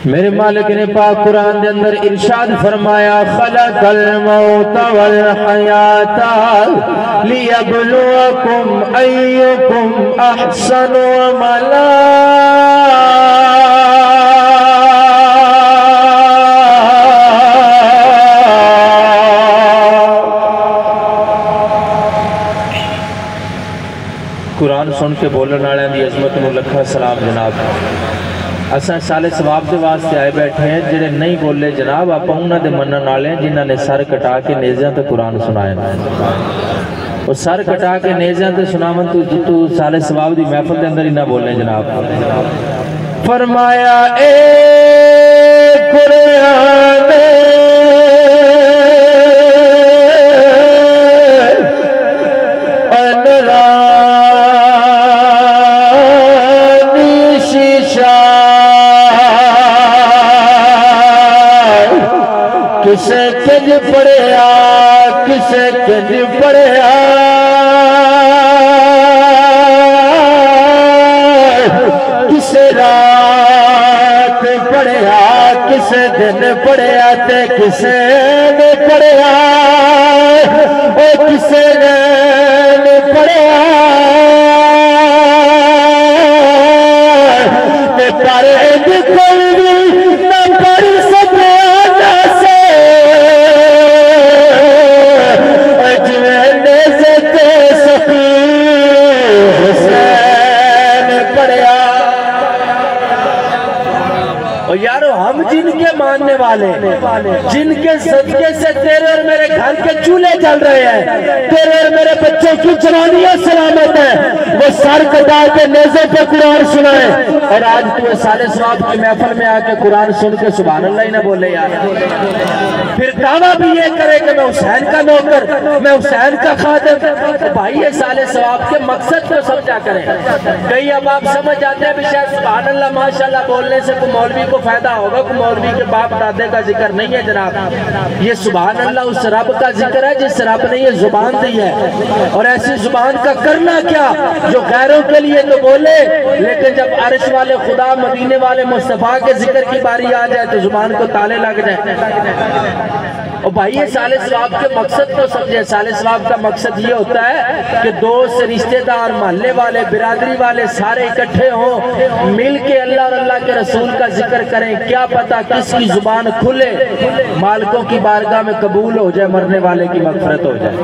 میرے مالک نے پاک قرآن دے اندر ارشاد فرمایا خلق الموت والحیات لیبلوکم ایکم احسن عملا قرآن سن کے بولن والے دی عظمت نو لکھا سلام جناب۔ اساں سالے ثواب دے واسطے آئے بیٹھے ہیں، جڑے نہیں بولے جناب آپ انہاں دے منن والے ہیں جنہاں نے سر کٹا کے نیزیاں تے قرآن سنایا۔ اور سر کٹا کے نیزیاں تے سناون تو سالے ثواب دی محفل دے اندر ہی نہ بولے جناب۔ فرمایا اے قرآن کسے کنج پڑھیا کسے کنج پڑھیا کسے رات پڑھیا کسے دن پڑھیا تے کسے نے پڑھیا او کسے نے پڑھیا تے پر ایک کوئی بھی نہ پڑھ سکے یارو ہم جن کے ماننے والے جن کے صدقے سے تیرے اور میرے گھر کے چولہے جل رہے ہیں، تیرے اور میرے بچوں کی جوانیاں سلامت ہیں، وہ سر کٹا کے نیزے پہ قرآن سنائے اور آج تو سالے ثواب کی محفل میں آ کے قرآن سن کے سبحان اللہ ہی نہ بولے یار۔ پھر دعویٰ بھی یہ کرے کہ میں حسین کا نوکر میں حسین کا خادم۔ بھائی یہ سالے ثواب کے مقصد کو سمجھا کریں۔ کئی اب آپ سمجھ آتے ہیں بھی شاید سبحان اللہ ماشاءاللہ بولنے سے کوئی مولوی کو فائدہ ہوگا، کوئی مولوی کے باپ دادے کا ذکر نہیں ہے جناب۔ یہ سبحان اللہ اس رب کا ذکر ہے جس رب نے یہ زبان دی ہے، اور ایسی زبان کا کرنا کیا جو غیروں کے لیے تو بولے لیکن جب عرش والے خدا مدینے والے مصطفیٰ کے ذکر کی باری آ جائے تو زبان کو تالے لگ جائے۔ اور بھائی یہ سالے ثواب کے مقصد کو سمجھے۔ سالے ثواب کا مقصد یہ ہوتا ہے کہ دوست رشتہ دار محلے والے برادری والے سارے اکٹھے ہوں، مل کے اللہ اور اللہ کے رسول کا ذکر کریں، کیا پتا کس کی زبان کھلے مالکوں کی بارگاہ میں قبول ہو جائے، مرنے والے کی مغفرت ہو جائے۔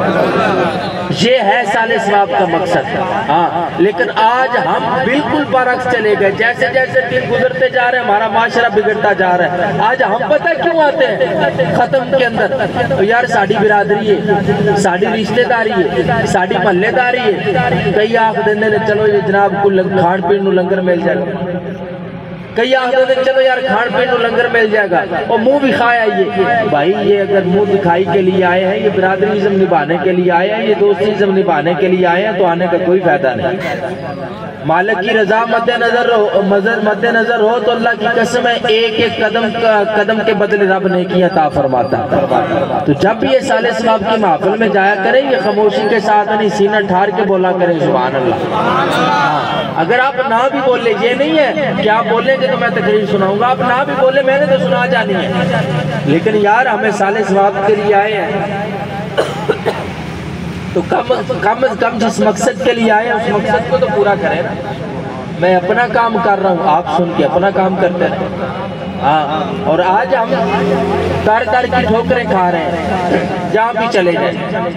یہ ہے سالے ثواب کا مقصد۔ ہاں لیکن آج ہم بالکل برعکس چلے گئے، جیسے جیسے دن گزرتے جا رہے ہیں ہمارا معاشرہ بگڑتا جا رہا ہے۔ آج ہم پتہ کیوں آتے ہیں ختم کے اندر یار ساڑی برادری ہے، ساڑی رشتہ داری ہے، ساڑی محلے داری ہے۔ کئی آخ دینے نے چلو یہ جناب کو کھان پین نو لنگر مل جائے گا، کئی آخر دے چلو یار کھان پین نو لنگر مل جائے گا، اور منہ بھی کھایا یہ بھائی یہ اگر منہ دکھائی کے لیے آئے ہیں، یہ برادریزم نبھانے کے لیے آئے ہیں، یہ دوستیزم نبھانے کے لیے آئے ہیں تو آنے کا کوئی فائدہ نہیں۔ مالک کی رضا مد نظر ہو تو اللہ کی قسم ہے ایک ایک قدم کے بدلے رب نیکی عطا فرماتا۔ تو جب بھی یہ سالے ثواب کی محفل میں جایا کریں یہ خاموشی کے ساتھ نہیں سینہ ٹھار کے بولا کریں سبحان اللہ۔ اگر آپ نہ بھی بولے یہ نہیں ہے کہ آپ بولیں گے تو میں تقریر سناؤں گا، آپ نہ بھی بولے میں نے تو سنا جانی ہے، لیکن یار ہمیں سالے ثواب کے لیے آئے ہیں تو کم از کم جس مقصد کے لیے آئے ہیں اس مقصد کو تو پورا کریں نا۔ میں اپنا کام کر رہا ہوں، آپ سن کے اپنا کام کرتے ہیں۔ ہاں اور آج ہم در در کی ٹھوکریں کھا رہے ہیں جہاں بھی چلے جائیں۔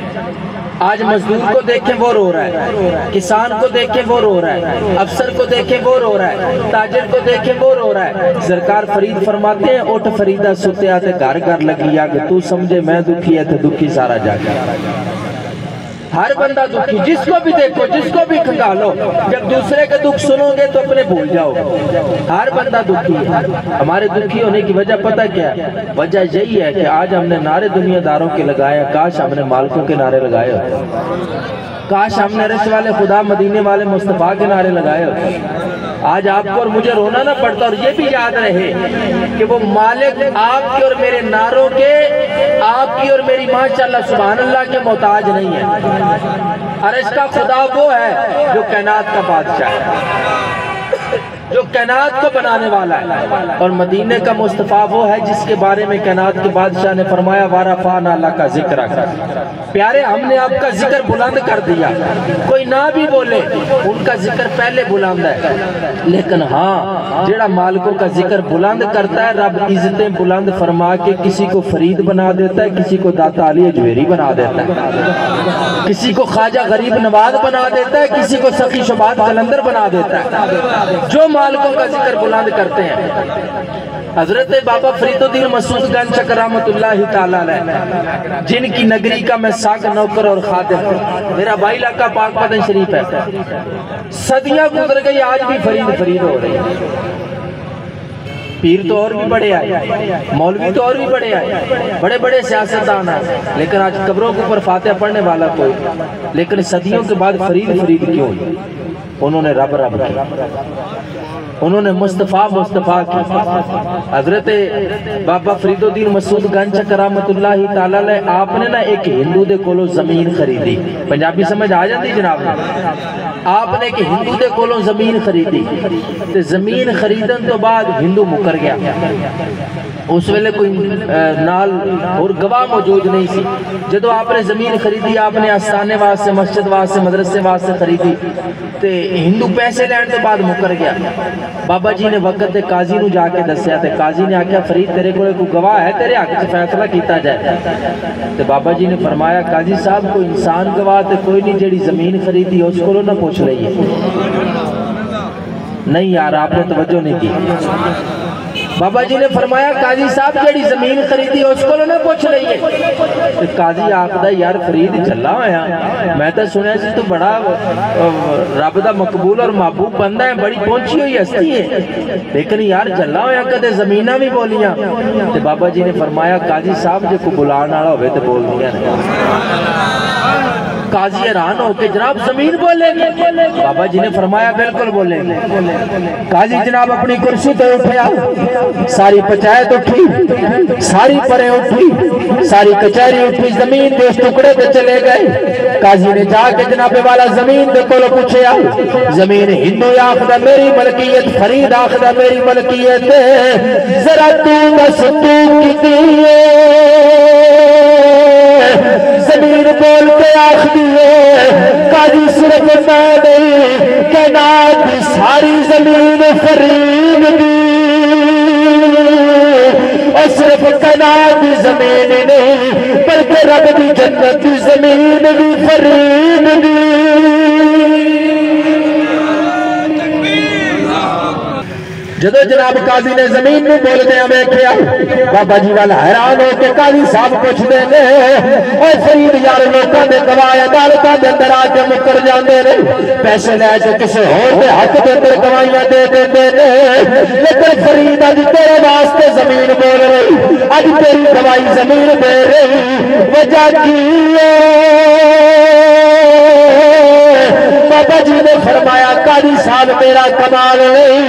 آج مزدور کو دیکھیں وہ رو رہا ہے، کسان کو دیکھیں وہ رو رہا ہے، افسر کو دیکھیں وہ رو رہا ہے، تاجر کو دیکھیں وہ رو رہا ہے۔ سرکار فرید فرماتے ہیں اٹھ فریدہ ستے آتے گھر گھر لگی آگے تو سمجھے میں دکھی ہے تو دکھی سارا جاگا۔ ہر بندہ دکھی، جس کو بھی دیکھو جس کو بھی کھنگالو، جب دوسرے کا دکھ سنو گے تو اپنے بھول جاؤ گے۔ ہر بندہ دکھی ہے۔ ہمارے دکھی ہونے کی وجہ پتہ کیا ہے؟ وجہ یہی ہے کہ آج ہم نے نعرے دنیا داروں کے لگائے، کاش ہم نے مالکوں کے نعرے لگائے ہوتے، کاش ہم نے عرش والے خدا مدینے والے مصطفیٰ کے نعرے لگائے ہوتے۔ آج آپ کو اور مجھے رونا نہ پڑتا، اور یہ بھی یاد رہے کہ وہ مالک آپ کے اور میرے نعروں کے، آپ کی اور میری ماشاءاللہ سبحان اللہ کے محتاج نہیں ہے۔ عرش کا خدا وہ ہے جو کائنات کا بادشاہ ہے۔ جو کائنات کو بنانے والا ہے، اور مدینے کا مصطفیٰ وہ ہے جس کے بارے میں کائنات کے بادشاہ نے فرمایا وَرَفَعْنَا لَكَ ذِكْرَكَ، پیارے ہم نے آپ کا ذکر بلند کر دیا۔ کوئی نہ بھی بولے ان کا ذکر پہلے بلند ہے، لیکن ہاں جڑا مالکوں کا ذکر بلند کرتا ہے رب عزتیں بلند فرما کے کسی کو فرید بنا دیتا ہے، کسی کو داتا علی اجویری بنا دیتا ہے، کسی کو خواجہ غریب نواز بنا دیتا ہے، کسی کو سخی شبات قلندر بنا دیتا ہے، جو مالکوں کا ذکر بلند کرتے ہیں۔ حضرت بابا فرید الدین مسعود گنج چکر رحمت اللہ تعالیٰ علیہ، جن کی نگری کا میں ساک نوکر اور خادم ہوں، میرا بھائی علاقہ پاک پتن شریف ہے، صدیاں گزر گئی آج بھی فرید ہو رہی ہے۔ پیر تو اور بھی بڑے آئے، مولوی تو اور بھی بڑے آئے، بڑے بڑے سیاستدان ہیں، لیکن آج قبروں کے اوپر فاتحہ پڑھنے والا کوئی، لیکن صدیوں کے بعد فرید کیوں ہوئی؟ انہوں نے رب کیا، انہوں نے مصطفیٰ کی۔ حضرت بابا فرید الدین مسعود گنج چکر رحمت اللہ تعالیٰ علیہ، آپ نے نا ایک ہندو دے کولوں زمین خریدی، پنجابی سمجھ آ جاتی جناب؟ آپ نے ایک ہندو دے کولوں زمین خریدی، تے زمین خریدن تو بعد ہندو مکر گیا، اس ویلے کوئی نال اور گواہ موجود نہیں سی۔ جدو آپ نے زمین خریدی، آپ نے آستانے واسطے، مسجد واسطے، مدرسے واسطے خریدی، تے ہندو پیسے لین تو بعد مکر گیا۔ بابا جی نے وقت تے قاضی نو جا کے دسیا، تے قاضی نے آکھیا فرید تیرے کوئی گواہ ہے تیرے حق سے فیصلہ کیتا جائے؟ تے بابا جی نے فرمایا قاضی صاحب کوئی انسان گواہ تے کوئی نہیں، جیڑی زمین خریدی اس کو نہ پوچھ رہی ہے۔ نہیں یار آپ نے توجہ نہیں کی۔ بابا جی نے فرمایا قاضی صاحب جیڑی زمین خریدی اس کو نہ پوچھ رہی ہے۔ قاضی آخدا یار فرید جھلا ہویا، میں تو سنیا سی تو بڑا رب دا مقبول اور محبوب بندہ ہے، بڑی پہنچی ہوئی ہستی ہے، لیکن یار جھلا ہویا کدے زمینہ بھی بولیاں۔ تو بابا جی نے فرمایا قاضی صاحب جے کو بلان والا ہوئے تو بول دیا نہیں۔ قاضی حیران ہو کے جناب زمین بولیں گے؟ بابا جی نے فرمایا بالکل بولیں گے۔ قاضی جناب اپنی کرسی تو اٹھیا، ساری پنچایت اٹھی، ساری پریں اٹھی، ساری کچہری اٹھی، زمین دے اس ٹکڑے تے چلے گئے۔ قاضی نے جا کے جناب والا زمین دے کولو پوچھیا، زمین ہندو آخدا میری ملکیت، فرید آخدا میری ملکیت، ذرا تو بس تو کتنی زمین بول کے آخ دیئے قاضی صرف میں نہیں کائنات کی ساری زمین فرید دی، اور صرف کائنات کی زمین نہیں بلکہ رب دی جنت کی زمین بھی فرید دی۔ جدو جناب قاضی نے زمین میں بول دیا میں کیا، بابا جی والا حیران ہو کے قاضی صاحب پوچھ دے نے اے فرید یار لوکاں دے گواہ عدالتاں دے اندر آ کے مکر جاندے نے، پیسے لے کے کسے ہور دے حق دے اندر گواہیاں دے دیندے نے، لیکن فرید اج تیرے واسطے زمین بول رہی، اج تیری گواہی زمین دے رہی، وجہ کی بابا جی نے فرمایا قاضی صاحب میرا کمال نہیں،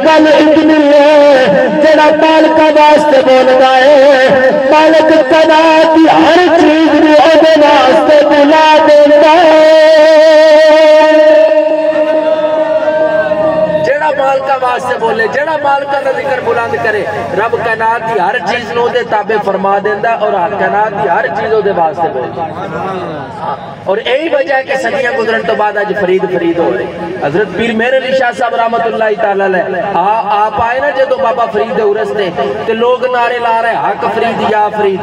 گل اتنی ہے جڑا مالکہ واسطے بولدا ہے، مالک کائنات کی ہر چیز نو اودے واسطے بلا دیندا ہے۔ جڑا مالکہ واسطے بولے، جڑا مالکہ دا ذکر بلند کرے، رب کائنات کی ہر چیز نو دے تابع فرما دیندا اور کائنات کی ہر چیز دے واسطے بولدا۔ اور یہی وجہ ہے کہ صدیاں گزرن تو بعد آج فرید ہو رہی۔ حضرت پیر مہر علی شاہ صاحب رحمت اللہ تعالیٰ علیہ آپ آئے نا جدو بابا فرید عرس تے تو لوگ نعرے لا رہے حق فرید یا فرید،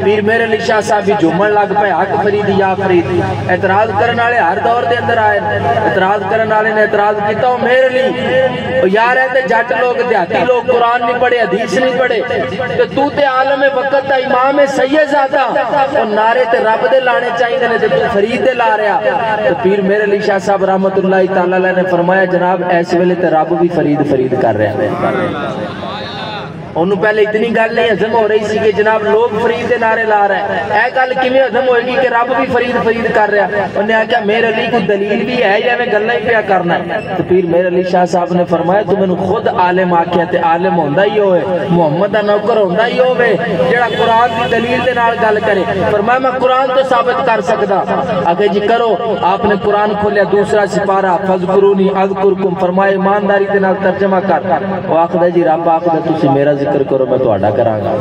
پیر مہر علی شاہ صاحب بھی جھومن لگ پے حق فرید یا فرید۔ اعتراض کرنے والے ہر دور دے اندر آئے، اعتراض کرنے والے نے اعتراض کیتا ہوں مہر علی یار ہے تے جٹ لوگ دیہاتی لوگ قرآن نہیں پڑھے حدیث نہیں پڑھے، تو تے عالم وقت دا امام سید زادہ اور نعرے تے رب دے لانے چاہیے نے تے تو فرید دے لا رہا۔ تو پیر مہر علی شاہ صاحب رحمت اللہ تعالیٰ نے فرمایا جناب ایس ویلے تے رب بھی فرید کر رہے ہیں۔ انہوں پہلے اتنی گل نہیں ہضم ہو رہی سی کہ جناب لوگ فرید دے نعرے لا رہے ہیں، اے گل کیویں ہضم ہوئے گی کہ رب بھی فرید کر رہا ہے؟ انہوں نے کہا میر علی کو دلیل بھی ہے یا میں گلہ ہی پیا کرنا ہے؟ تو پھر میر علی شاہ صاحب نے فرمایا تو میں نے خود عالم آکھیا تے عالم ہوندہ ہی ہوئے، محمد دا نوکر ہوندہ ہی ہوئے جڑا قرآن کی دلیل دے نال گل کرے۔ فرمایا میں قرآن تو ثابت کر سکدا، آگے جی کرو۔ آپ نے قرآن کھولیا دوسرا سپارہ فذکرونی اذکرکم، فرمایا ایمانداری دے نال ترجمہ کر۔ وہ آخدہ جی رب آخدہ تسی میرا ذکر کرو میں تو آڈا کرا گا۔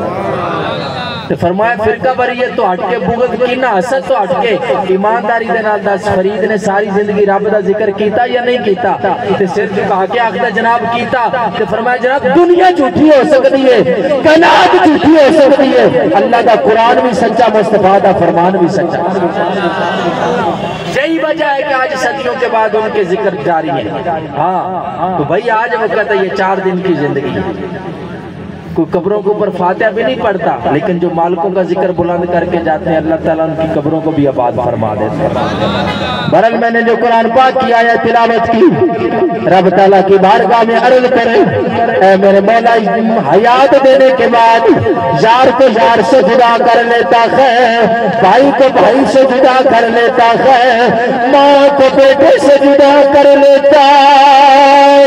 فرمایا فرقہ بریت تو ہٹ کے، بغض کینہ حسد تو ہٹ کے، ایمانداری دے نال دس فرید نے ساری زندگی رب دا ذکر کیتا یا نہیں کیتا؟ تے سر جھکا کے آخدہ جناب کیتا۔ تے فرمایا جناب دنیا جھوٹی ہو سکتی ہے، کائنات جھوٹی ہو سکتی ہے، اللہ دا قرآن بھی سچا، مصطفیٰ دا فرمان بھی سچا۔ یہی وجہ ہے کہ آج صدیوں کے بعد ان کے ذکر جاری ہے۔ ہاں تو بھائی آج وقت ہے، یہ 4 دن کی زندگی ہے۔ کوئی قبروں کے اوپر فاتحہ بھی نہیں پڑھتا، لیکن جو مالکوں کا ذکر بلند کر کے جاتے ہیں اللہ تعالیٰ ان کی قبروں کو بھی آباد فرما دیتے ہیں۔ بہرحال میں نے جو قرآن پاک کی آیت تلاوت کی، رب تعالیٰ کی بارگاہ میں عرض کرے اے میرے مولا، حیات دینے کے بعد یار کو یار سے جدا کر لیتا ہے، بھائی کو بھائی سے جدا کر لیتا ہے، ماں کو بیٹے سے جدا کر لیتا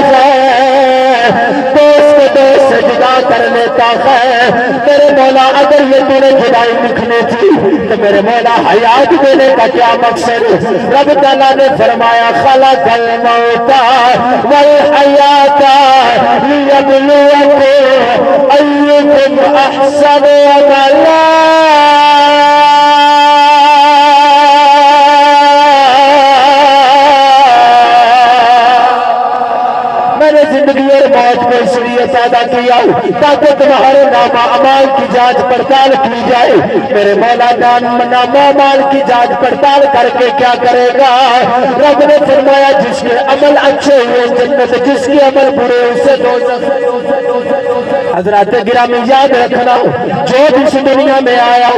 ہے، دوست کو دوست سے جدا کر لیتا ہے۔ میرے مولا اگر یہ تیرے جدائی لکھنے تھی تو میرے مولا حیات دینے کا کیا مقصد؟ رب تعالیٰ نے فرمایا خلق الموت والحیات لیبلوکم ایکم احسن عملا۔ زندگی اور موت کو اس لیے پیدا کیا تاکہ تمہارے نام اعمال کی جانچ پڑتال کی جائے۔ میرے مولا نام اعمال کی جانچ پڑتال کر کے کیا کرے گا؟ رب نے فرمایا جس کے عمل اچھے ہوئے جنت، جس کے عمل برے اسے دوزخ۔ حضرات گرامی یاد رکھنا، جو بھی اس دنیا میں آیا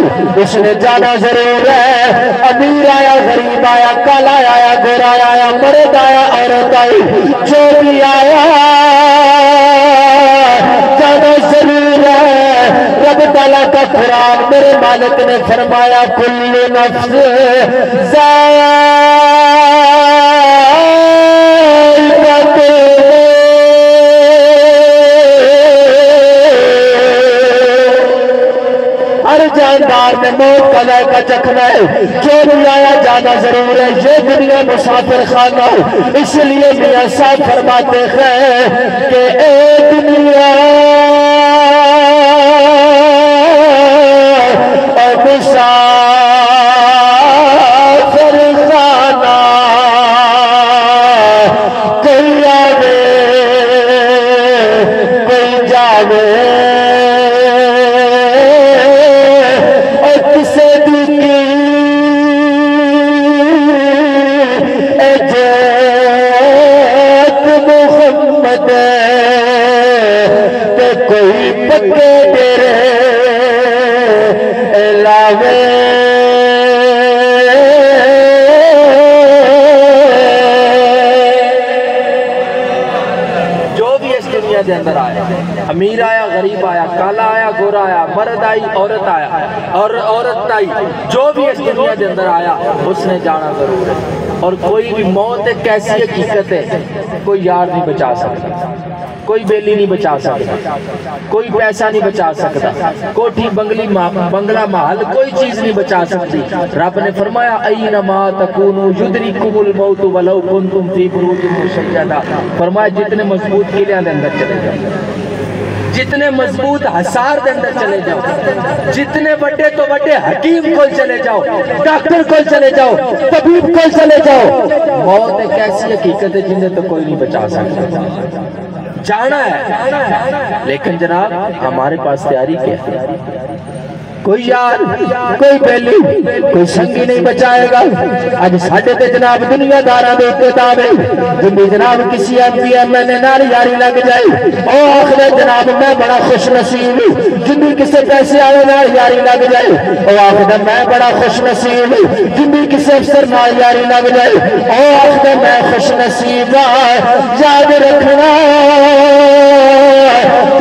اس نے جانا ضرور ہے۔ امیر آیا، غریب آیا، کالا آیا، گورا آیا، مرد آیا، عورت آئی، جو بھی آیا جانا ضرور ہے۔ رب تعالیٰ کا قرآن میرے مالک نے فرمایا کل نفس ذائقۃ ہر جاندار نے موت کا ذائقہ چکھنا ہے، جو بھی آیا جانا ضرور ہے۔ یہ دنیا مسافر خانہ، اس لیے میاں صاحب فرماتے ہیں کہ اے دنیا اے مسافر خانہ، کوئی آوے کوئی جاوے، کوئی پکے ڈیرے لاوے۔ جو بھی اس دنیا کے اندر آیا، امیر آیا، غریب آیا، کالا آیا، گورا آیا، مرد آئی، عورت آیا اور عورت آئی، جو بھی اس دنیا کے اندر آیا اس نے جانا ضرور ہے۔ اور کوئی بھی موت ایک ایسی حقیقت ہے، کوئی یار نہیں بچا سکتا، کوئی بیلی نہیں بچا سکتا، کوئی پیسہ نہیں بچا سکتا، کوٹھی بنگلہ محل کوئی چیز نہیں بچا سکتی۔ رب نے فرمایا اینما تکونوا یدرککم الموت ولو کنتم فی بروج مشیدہ۔ فرمایا جتنے مضبوط قلعے کے اندر چلے جاؤ، جتنے مضبوط حصار دے اندر چلے جاؤ، جتنے بڑے تو بڑے حکیم کو چلے جاؤ، ڈاکٹر کو چلے جاؤ، طبیب کو چلے جاؤ، موت ایک ایسی حقیقت ہے جنہیں تو کوئی نہیں بچا سکتا۔ جانا ہے، لیکن جناب ہمارے پاس تیاری کیا ہے؟ کوئی یار، کوئی بیلی، کوئی سنگی نہیں بچائے گا۔ آج ساڑھے تے جناب دنیا دارہ دے اقتدار ہے، جن بھی جناب کسی ایم نے نال یاری لگ جائے، او آخر جناب میں بڑا خوش نصیب ہوں۔ جن بھی کسی پیسے آئے نال یاری لگ جائے، او آخر میں بڑا خوش نصیب ہوں۔ جن بھی کسی افسر نال یاری لگ جائے، او آخر میں خوش نصیب ہوں۔ یاد رکھنا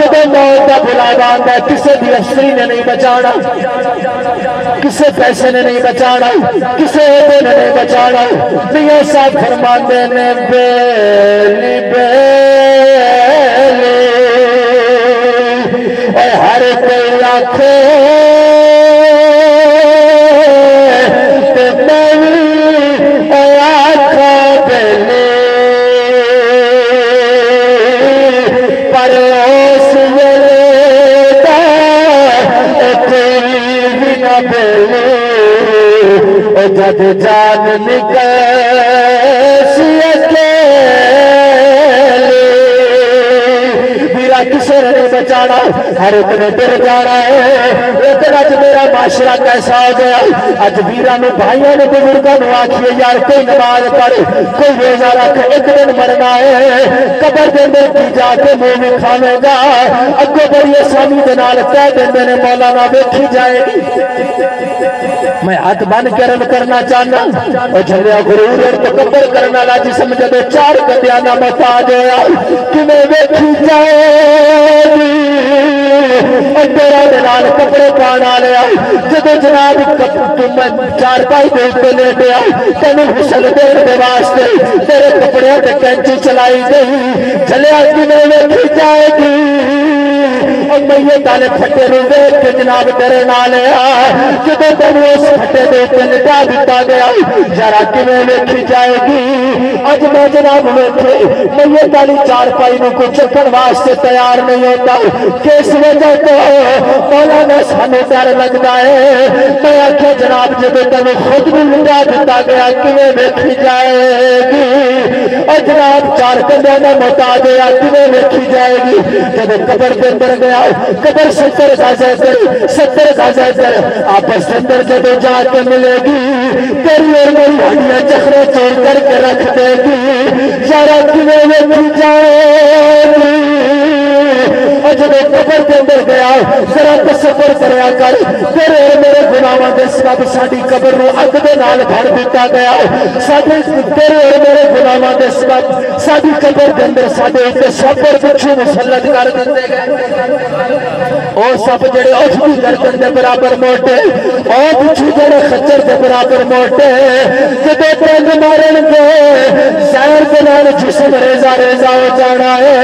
جب موت بلاوا آتا ہے کسے بھی افسری نے نہیں بچانا کسے پیسے نے نہیں بچانا کسے عہدے نے نہیں بچانا میاں صاحب فرماتے نے بیلی بیلی اے ہر کوئی آنکھے تے بیلی اے آنکھا بیلی پر اس ویلے دا کوئی بھی نہ بیلی اے جد جان نکل سی اکیلی میرا کسے نے نہیں بچانا ہر ایک نے ڈر جانا ہے لیکن اج میرا معاشرہ کیسا ہو گیا اج ویراں نوں بھائیاں نے بزرگاں نوں آکھیے یار کوئی نماز پڑھ کوئی روزہ رکھ ایک دن مرنا ہے قبر دے اندر کی جا کے منہ کھاوے گا اگوں بڑی آسانی دے نال کہہ دیندے نے مولانا ویکھی جائے گی میں ہاتھ بن کے رن کرنا چاہنا اور جھلیا غرور اور تکبر کرنا والا جسم جب چار گدیاں نہ محتاج ہویا کیویں ویکھی جائے گی اور تیرا دلال کپڑے پان والے جب جناب تم چار پائی دے تے لیٹیا تینوں غسل دین دے واسطے تیرے کپڑے تے کینچی چلائی گئی جھلیا کیویں ویکھی جائے گی اور میت والے پھٹے نوں ویکھ کے جناب تیرے نال جب تینوں اس پھٹے دے تے لٹا دتا گیا ذرا کیویں ویکھی جائے گی اج میں جناب ویکھے میت والی چار پائی نوں کوئی چکن واسطے تیار نہیں ہوتا کس وجہ تو مولانا سانوں ڈر لگدا ہے میں آکھیا جناب جب تینوں خود بھی لٹا دتا گیا کیویں ویکھی جائے گی اور جناب چار کندھیاں دا محتاج ہے کیویں ویکھی جائے گی جب قبر کے اندر گیا قبر 70 گز ادھر آپس کے اندر جب جا کے ملے گی تیری اور میری ہڈیاں چخرے چور کر کے رکھ دے گی ذرا کیویں ویکھی جائے گی اور جب قبر کے اندر گیا ذرا تصور کریا کر تیرے اور میرے گناہاں دے سبب ساڈی قبر نوں اگ دے نال بھر دتا گیا تیرے اور میرے گناہاں دے سبب ساڈی قبر کے اندر ساڈے تے سفر بچھو مسلط کر دتے گئے اور سب جڑے اٹھتی گردن دے برابر موٹے اور بچھو جڑے خچر دے برابر موٹے جب پنج مارن گے زہر دے نال جسم ریزا ریزا ہو جانا ہے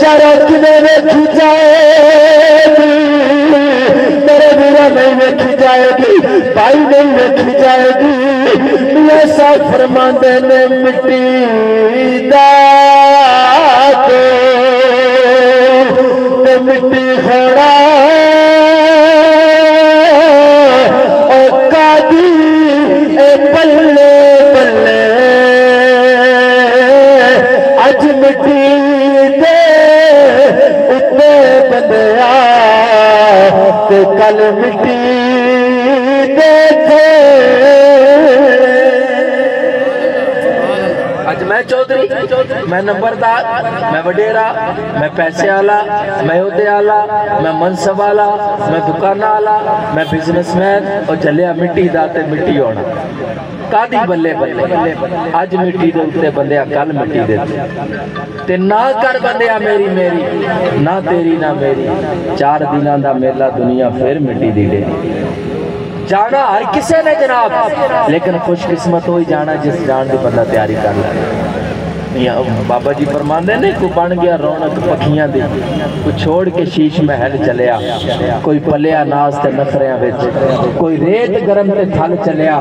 ذرا کیویں ویکھی جائے گی میرے ویرا نہیں ویکھی جائے گی بھائی نہیں ویکھی جائے گی میاں صاحب فرماندے نے مٹی دا مٹی ہونا اور قادی اے بلے بلے اج مٹی دے اتے بندیا تے کل مٹی دے تھے اج میں چودھری میں نمبردار میں وڈیرا میں پیسے والا میں عہدے والا میں منصب والا میں دکان والا میں بزنس مین اور جلیا مٹی دا تے مٹی ہونا کادی بلے بلے اج مٹی دے اوتے بندیا کل مٹی دے تے نہ کر بندیا میری میری نہ تیری نہ میری 4 دناں دا میلہ دنیا پھر مٹی دی دے جانا ہر کسے نے جناب لیکن خوش قسمت ہوئی جانا جس جان دی بندہ تیاری کر لے بابا جی فرماندے نے کوئی بن گیا رونق پکھیاں دی کوئی چھوڑ کے شیش محل چلیا کوئی پلیا ناز تے نخریاں وچ کوئی ریت گرم تے تھل چلیا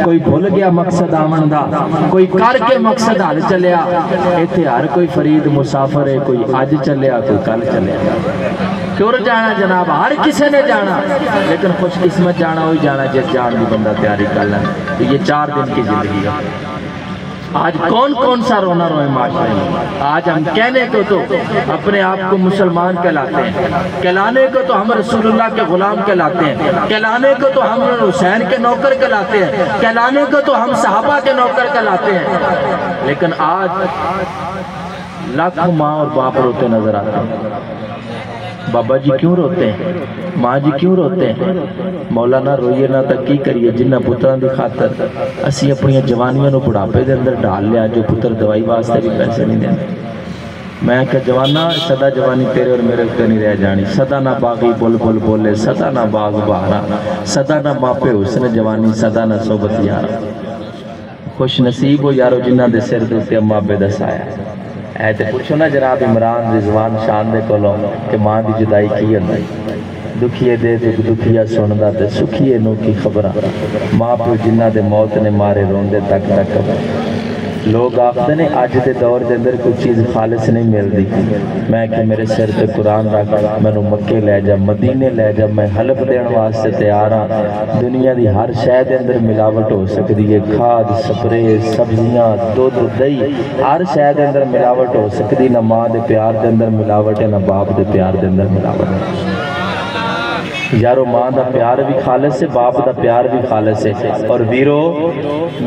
کوئی بھول گیا مقصد آمن دا کوئی کر کے مقصد حل چلیا ایتھے ہر کوئی فرید مسافر ہے کوئی اج چلیا کوئی کل چلیا کیوں جانا جناب ہر کسے نے جانا لیکن خوش قسمت جانا ہوئی جانا جس جان دی بندہ تیاری کر لیں تو یہ 4 دن کی زندگی ہے آج کون سا رونا روئے معاشرے میں آج ہم کہنے کو تو اپنے آپ کو مسلمان کہلاتے ہیں کہلانے کو تو ہم رسول اللہ کے غلام کہلاتے ہیں کہلانے کو تو ہم حسین کے نوکر کہلاتے ہیں کہلانے کو تو ہم صحابہ کے نوکر کہلاتے ہیں لیکن آج لاکھوں ماں اور باپ روتے نظر آتے ہیں بابا جی کیوں روتے ہیں ماں جی کیوں روتے ہیں مولانا روئیے نہ تک کی کریے جنہ پتران دی خاطر اسی اپنی جوانیاں نو بڑھاپے دے اندر ڈال لیا جو پتر دوائی واسطے بھی پیسے نہیں دیں میں کہ جوانا سدا جوانی تیرے اور میرے اتنے نہیں رہ جانی، سدا نہ باغی بل بل بولے، سدا نہ باغ بہارا، سدا نہ ماپے حسن جوانی، سدا نہ صحبت یارا۔ خوش نصیب ہو یارو جنہ دے سر دوتے اماں بے دسایا۔ اے تے پوچھو نا جناب عمران رضوان شان دے کولوں کہ ماں دی جدائی کی اندائی، دکھیے دے دکھ دکھیا سندا تے سکھیے نو کی خبرہ، ماں پیو جنہ دے موت نے مارے روندے تک تک۔ لوگ آخدے نے آج دے دور دے اندر کوئی چیز خالص نہیں مل دی، میں کہ میرے سر تے قرآن رکھ، میں نو مکے لے جا مدینے لے جا، میں حلف دین واسطے تیار ہاں۔ دنیا دی ہر شے دے اندر ملاوٹ ہو سکتی ہے، کھاد سپرے سبزیاں دودھ دہی ہر شے دے اندر ملاوٹ ہو سکتی، نہ ماں دے پیار دے اندر ملاوٹ ہے، نہ باپ دے پیار دے اندر ملاوٹ ہے۔ یارو ماں دا پیار بھی خالص ہے، باپ دا پیار بھی خالص ہے۔ اور ویرو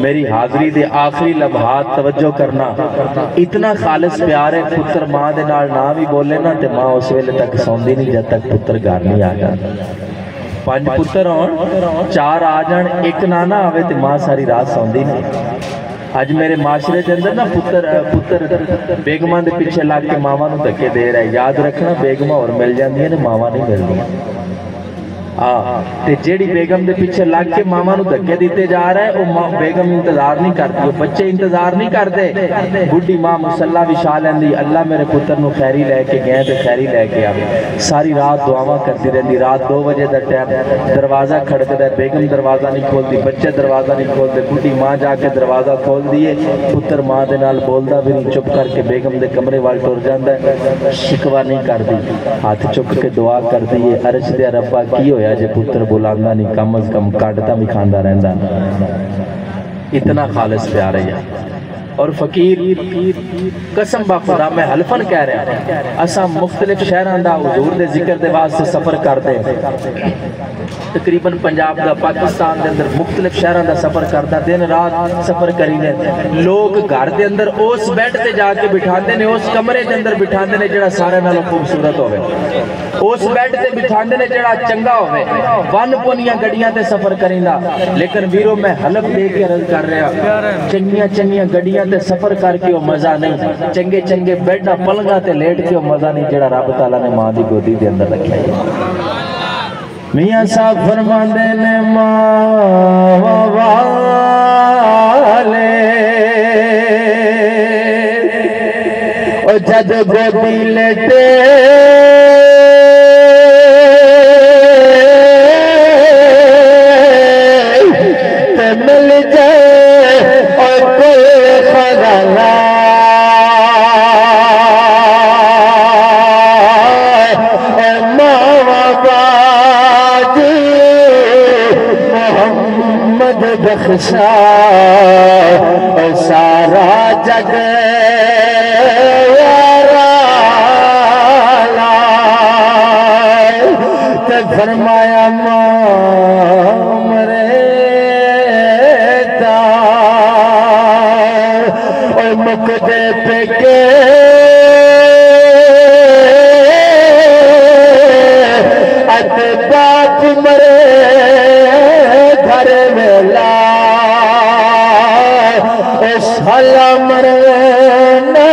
میری حاضری دے آخری لمحات توجہ کرنا، اتنا خالص پیار ہے، پتر ماں دے نال نہ بھی بولے نا تے ماں اس ویلے تک سوندی نہیں جب تک پتر گھر نہیں آ جاتا۔ 5 پتر ہون 4 آ جان ایک نانا آوے تے ماں ساری رات سوندی نہیں۔ آج میرے معاشرے کے اندر نا پتر بیگماں دے پیچھے لگ کے ماما نو دھکے دے رہا ہے۔ یاد رکھنا بیگماں اور مل جاندی ہیں ماما نہیں مل دی۔ تے جیڑی بیگم دے پیچھے لگ کے ماما نو دھکے دیتے جا رہا ہے وہ بیگم انتظار نہیں کرتی، وہ بچے انتظار نہیں کرتے۔ بڈھی ماں مسلح وچھا لیندی، اللہ میرے پتر نو خیری لے کے گئے تے خیری لے کے آوے، ساری رات دعاواں کرتی رہندی۔ رات 2 بجے دا ٹائم دروازہ کھڑکدا ہے، بیگم دروازہ نہیں کھولدی، بچے دروازہ نہیں کھولدے، بڈھی ماں جا کے دروازہ کھول دیے، پتر ماں دے نال بولدا بھی نہیں، چپ کر کے بیگم دے کمرے وال ٹر جاندا ہے، شکوا نہیں کردی، ہاتھ چک کے دعا کردی ہے، عرش دے ربا کی ہویا جے پتر بلاندہ نہیں، کم از کم کاٹتا بھی کھاندہ رہندہ۔ اتنا خالص پیار ہے۔ اور فقیر قسم با خدا میں حلفن کہہ رہا ہوں، اسا مختلف شہران دا حضور دے ذکر دے واسطے سفر کر دے، تقریباً پنجاب دا پاکستان دے اندر مختلف شہران دا سفر کرتا، دن رات سفر کری دے۔ لوگ گھر دے اندر اس بیڈ تے جا کے بٹھاندے نے، اس کمرے دے اندر بٹھاندے نے جڑا سارے نالوں خوبصورت ہوئے، اس بیڈ تے بٹھاندے نے جڑا چنگا ہوئے، ون پونیاں گڑیاں تے سفر کریندا۔ لیکن ویرو میں حلف دے کے عرض کر رہا، چنگیاں گڑیاں تے سفر کر کے وہ مزہ نہیں، چنگے بیڈا پلنگا تے لیٹ کے وہ مزہ نہیں جڑا رب تعالیٰ نے ماں دی گودی دے اندر رکھا ہے۔ میاں صاحب فرماندے نے ماں والے او جد گودی لیٹے تے مل جائے اور کوئی خزانہ بخشا سارا جگ تے فرمایا ماں مرے تا اور مکدے پہ کے ات باپ مرے گھر ویلا سالا مرنا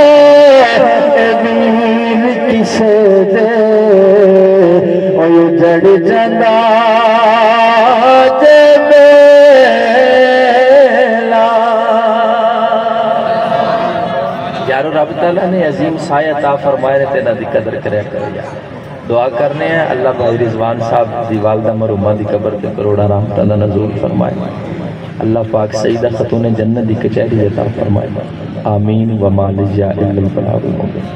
ویر کسے دے اور جڑ جانا جے میلا۔ یارو رب تعالیٰ نے عظیم سایہ عطا فرمائے رہتے نہ دی قدر کرے کریا۔ دعا کرنے ہیں اللہ بھائی رضوان صاحب دی والدہ مرحومہ دی قبر پہ کروڑا رحمت اللہ نزول فرمائے، اللہ پاک سیدہ خاتون جنت دی کچہری عطا فرمائے، آمین وما لجا الا البلاغ المبین۔